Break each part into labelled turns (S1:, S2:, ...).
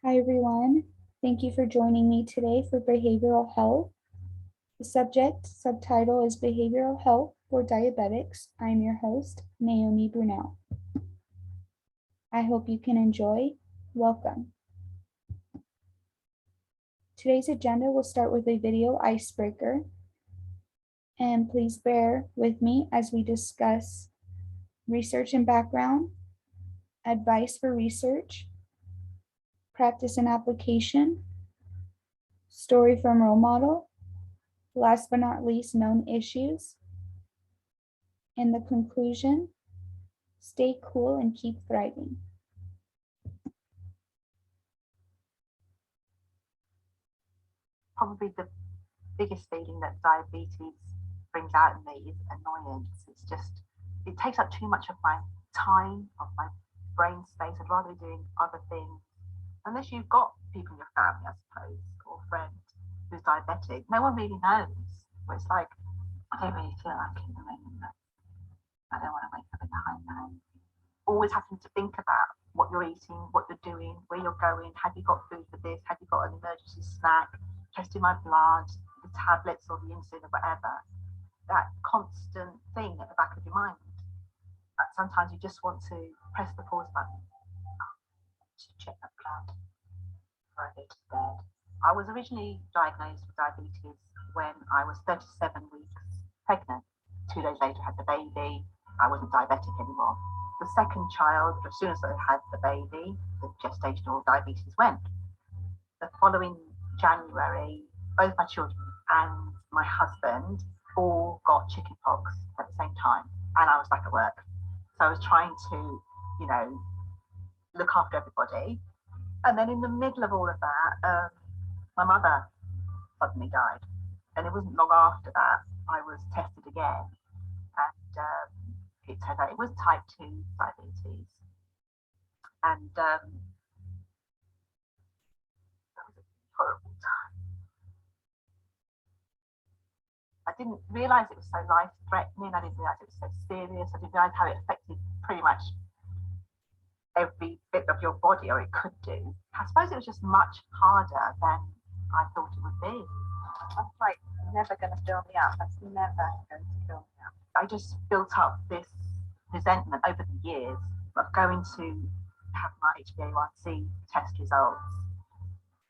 S1: Hi, everyone. Thank you for joining me today for behavioral health. The subtitle is Behavioral Health for Diabetics. I'm your host, Naomi Brunel. I hope you can enjoy. Welcome. Today's agenda will start with a video icebreaker, and please bear with me as we discuss research and background, advice for research, practice and application, story from role model, last but not least, known issues. In the conclusion, stay cool and keep thriving.
S2: Probably the biggest feeling that diabetes brings out in me is annoyance. It's just, it takes up too much of my time, of my brain space. I'd rather be doing other things. Unless you've got people in your family, I suppose, or friends who's diabetic, no one really knows. But it's like, I don't really feel like it at the moment. I don't want to wake up in the high pain. Always having to think about what you're eating, what you're doing, where you're going. Have you got food for this? Have you got an emergency snack? Testing my blood, the tablets or the insulin or whatever. That constant thing at the back of your mind. Sometimes you just want to press the pause button to check that blood before I go to bed. I was originally diagnosed with diabetes when I was 37 weeks pregnant. 2 days later, I had the baby. I wasn't diabetic anymore. The second child, as soon as I had the baby, the gestational diabetes went. The following January, both my children and my husband all got chickenpox at the same time, and I was back at work. So I was trying to, look after everybody. And then in the middle of all of that, my mother suddenly died. And it wasn't long after that I was tested again, and it turned out it was type 2 diabetes. And that was a horrible time. I didn't realise it was so life-threatening. I didn't realise it was so serious. I didn't realise how it affected pretty much every bit of your body, or it could do. I suppose it was just much harder than I thought it would be. That's like never going to fill me up. That's never going to fill me up. I just built up this resentment over the years of going to have my HbA1c test results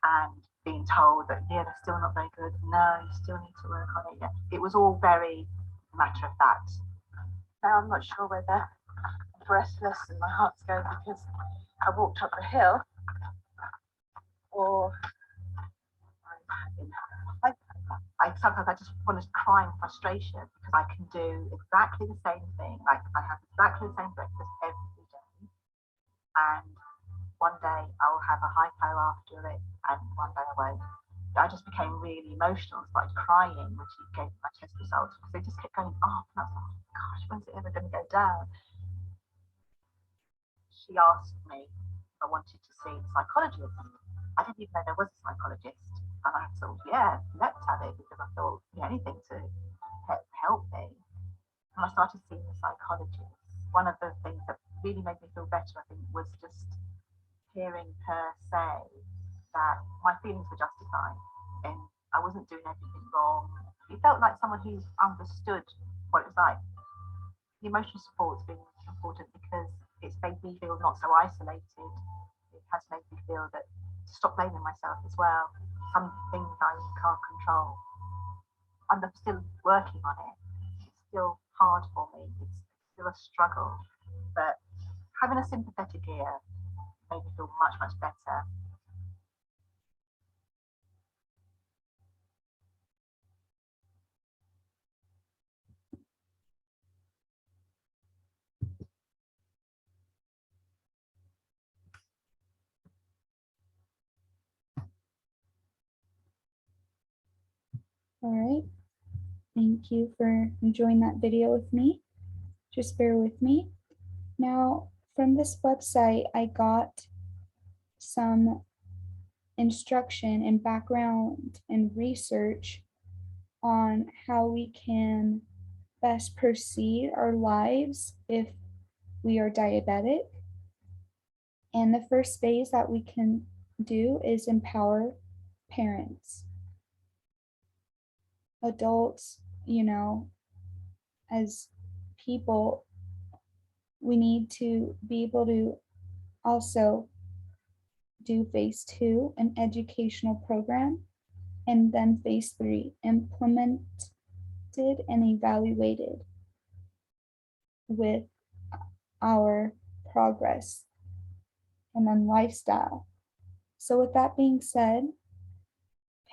S2: and being told that, yeah, they're still not very good. No, you still need to work on it. Yeah. It was all very matter of fact. Now I'm not sure whether I'm breathless and my heart's going because I walked up the hill, or sometimes I just want to cry in frustration because I can do exactly the same thing. Like I have exactly the same breakfast every day, and one day I'll have a hypo after it, and one day I won't. I just became really emotional, started crying when she gave me my test results because they just kept going up, and I was like, gosh, when's it ever going to go down? She asked me if I wanted to see a psychologist. I didn't even know there was a psychologist, and I thought, leapt at it because I thought, anything to help me. And I started seeing a psychologist. One of the things that really made me feel better, I think, was just hearing her say that my feelings were justified and I wasn't doing everything wrong. It felt like someone who understood what it was like. The emotional support's been important because it's made me feel not so isolated. It has made me feel that to stop blaming myself as well. Some things I can't control. I'm still working on it. It's still hard for me. It's still a struggle. But having a sympathetic ear made me feel much, much better.
S1: All right. Thank you for enjoying that video with me. Just bear with me. Now, from this website, I got some instruction and background and research on how we can best proceed our lives if we are diabetic. And the first phase that we can do is empower parents, adults, as people. We need to be able to also do phase 2, an educational program, and then phase 3, implemented and evaluated with our progress and then lifestyle. So with that being said,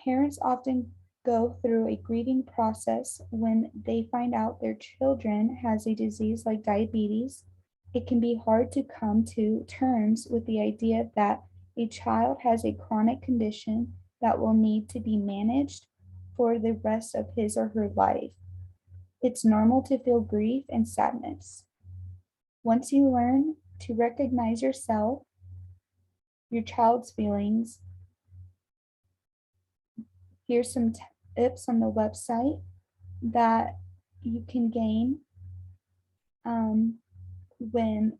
S1: parents often go through a grieving process when they find out their children has a disease like diabetes. It can be hard to come to terms with the idea that a child has a chronic condition that will need to be managed for the rest of his or her life. It's normal to feel grief and sadness. Once you learn to recognize yourself, your child's feelings, here's some tips on the website that you can gain when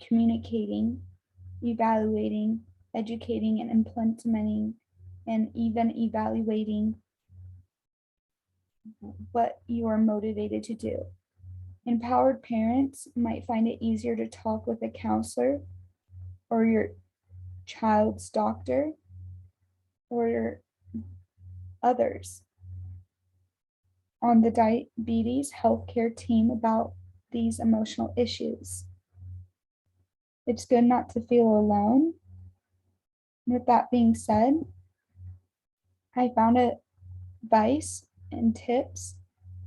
S1: communicating, evaluating, educating, and implementing, and even evaluating what you are motivated to do. Empowered parents might find it easier to talk with a counselor or your child's doctor or others on the diabetes healthcare team about these emotional issues. It's good not to feel alone. With that being said, I found advice and tips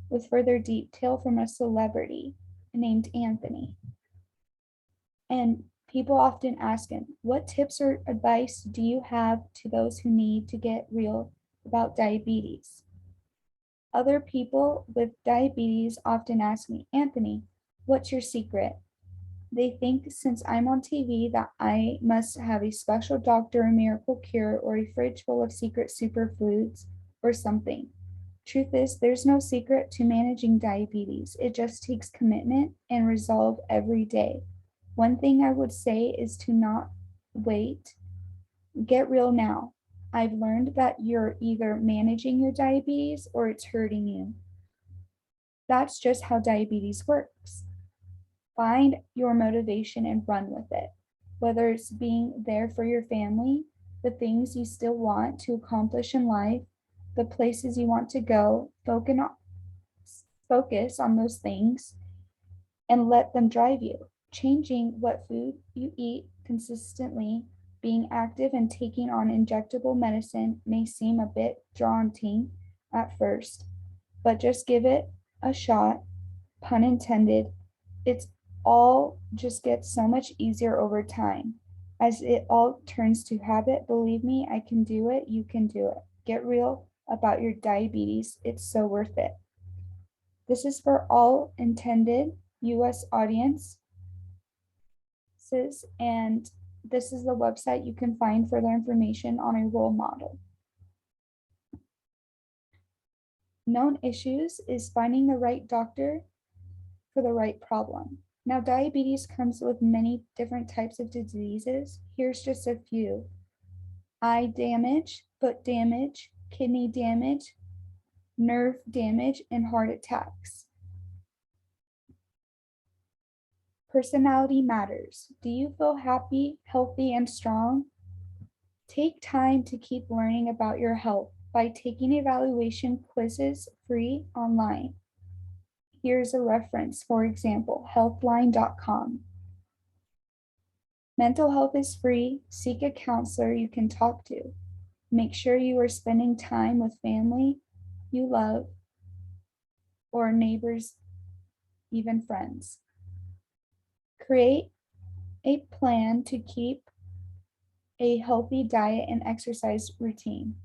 S1: with further detail from a celebrity named Anthony. And people often ask him, what tips or advice do you have to those who need to get real about diabetes? Other people with diabetes often ask me, Anthony, what's your secret? They think since I'm on TV that I must have a special doctor, a miracle cure, or a fridge full of secret superfoods or something. Truth is, there's no secret to managing diabetes. It just takes commitment and resolve every day. One thing I would say is to not wait. Get real now. I've learned that you're either managing your diabetes or it's hurting you. That's just how diabetes works. Find your motivation and run with it. Whether it's being there for your family, the things you still want to accomplish in life, the places you want to go, focus on those things and let them drive you. Changing what food you eat consistently, being active and taking on injectable medicine may seem a bit daunting at first, but just give it a shot, pun intended. It's all just gets so much easier over time. As it all turns to habit, believe me, I can do it, you can do it. Get real about your diabetes, it's so worth it. This is for all intended US audiences, and this is the website you can find further information on a role model. Known issues is finding the right doctor for the right problem. Now, diabetes comes with many different types of diseases. Here's just a few: eye damage, foot damage, kidney damage, nerve damage, and heart attacks. Personality matters. Do you feel happy, healthy, and strong? Take time to keep learning about your health by taking evaluation quizzes free online. Here's a reference, for example, healthline.com. Mental health is free. Seek a counselor you can talk to. Make sure you are spending time with family you love or neighbors, even friends. Create a plan to keep a healthy diet and exercise routine.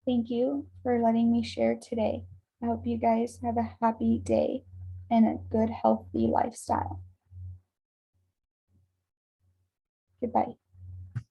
S1: Thank you for letting me share today. I hope you guys have a happy day and a good, healthy lifestyle. Goodbye.